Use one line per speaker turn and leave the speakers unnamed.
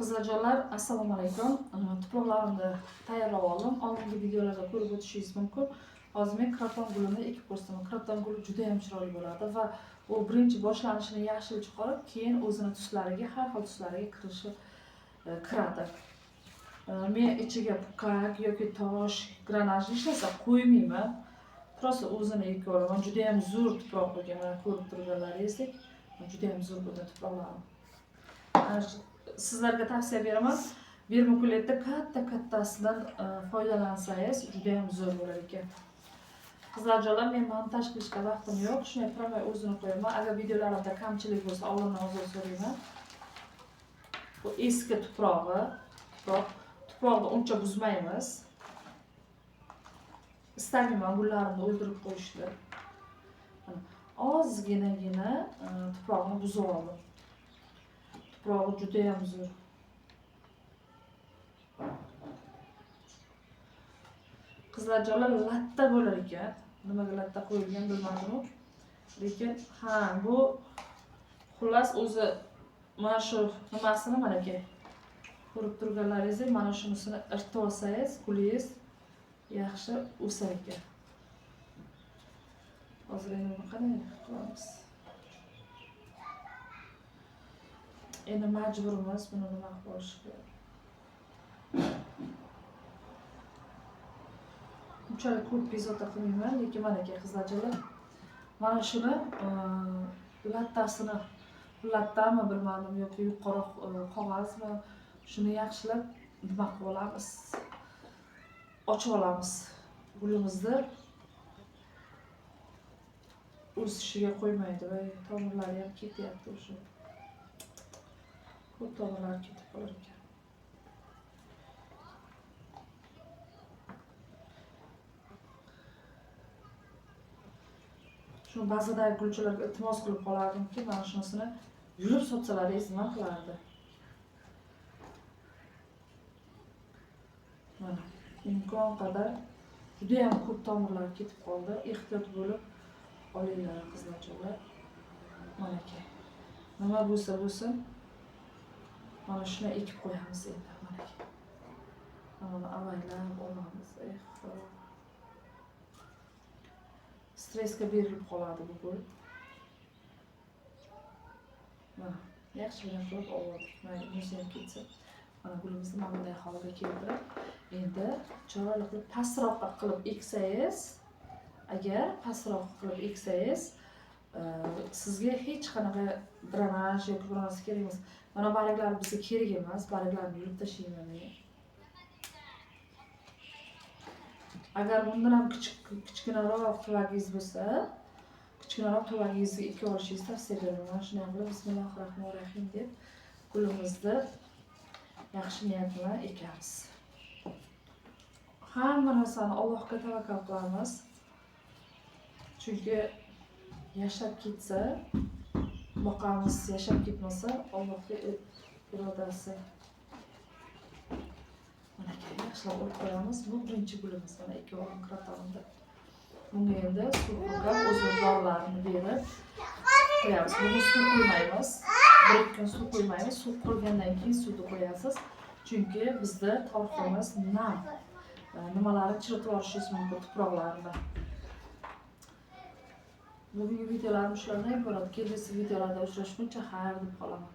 Qizlarjonlar, assalomu alaykum. Tuproqlarimni tayyorlab oldim. Oldingi videolarda ko'rib o'tishingiz mumkin. Hozir men karton gulini ekib ko'rsataman. Karton guli juda ham chiroyli bo'ladi va u birinchi boshlanishini yaxshi chiqarib, keyin o'zini tuslariga, har xil tuslariga kiradi. Men ichiga pukak yoki tosh, granaj hech narsa qo'ymayman. Просто o'zini ekib olaman. Juda ham zo'r tuproqligi, mana ko'rib turganlaringizdek, juda ham zo'r bo'lgan tuproqlarim. Sizlarga tavsiya beraman. Vermikulitda kattasidan foydalansangiz juda ham zo'r bo'lar ekan. Qizlarjonlar, men montaj qilishga vaqtim yo'q. Shunday turamay o'zini qo'yaman. Agar videolarimda kamchilik bo'lsa, oldindan uzr so'rayman. Bu eski tuproqni uncha buzmaymiz. Istamayman gullarimni o'ldirib qo'yishni. Ozginagina tuproqni buzib oldim. Tuprog'i juda ham zo'r. Qizlarjonlar, latta bo'lar ekan. Nimaga latta qo'yilgan bilmadim. Lekin bu xullas o'zi mana shu nimasini mana aka ko'rib turganlaringizdek, mana shunisini irtib olsangiz, gulingiz yaxshi o'sar ekan. Hozir endi qanday qilamiz? Endi majburmiz buni nima qilib olishga. Unchalik ko'p bezovta qilmayman, lekin mana aka qizlarjonlar, mana shuni lattasini, lattami bilmadim yoki yuqori qog'ozmi, shuni yaxshilab nima qilib olamiz? Ochib olamiz. Gulimizni o'sishiga qo'ymaydi va tomirlari ham ketyapti o'sha. Ko'p tomirlar ketib qolar ekan. Shuni ba'zidagi gulchilarga iltimos qilib qolardimki, mana shunisini yurib sotsalaringiz nima qilardi? Mana imkon qadar juda ham ko'p tomirlar ketib qoldi. Ehtiyot bo'lib olinglar qizlarjonlar. Mana aka. Nima bo'lsa bo'lsin, mana shuni ekib qo'yamiz endi. Mana aka. Mana avaylab olamiz. Stressga berilib qoladi bu gul. Mana yaxshigina qilib oldik. Mana muzeyga ketsa, mana gulimizni mana bunday holiga keltirib, endi chiroyli qilib pastroq qilib eksangiz, agar pastroq qilib eksangiz, sizga hech qanaqa drenaj yoki bir narsa kerak emas. Mana barglar bizga kerak emas, barglarni yulib tashlayman men. Agar bundan ham kichkinaroq tuvagingiz bo'lsa, kichkinaroq tuvagingizni ekib olishingizni tavsiya beraman. Shunday qilib bismillahirrohmanirrohim deb gulimizni yaxshi niyat bilan ekamiz. Hamma narsani Allohga tavakkal qilamiz. Chunki yashab ketsa, boqamiz, yashab ketmasa, Allohning irodasi. Mana yaxshilab olib qo'yamiz. Bu birinchi gulimiz, mana ekib olgan kartonimda. Bunga endi suv qo'yib, o'zimiz dorilarini berib qo'yamiz. Buni suv qo'ymaymiz. Bir kun suv qo'ymaymiz. Suv qo'ygandan keyin suvni qo'yasiz. Chunki bizda tortimiz nam. Nimalarni chiritib olishingiz mumkin tuproqlarni. Bugungi videolarim shulardan iborat. Kelgusi videolarda uchrashguncha xayr deb qolaman.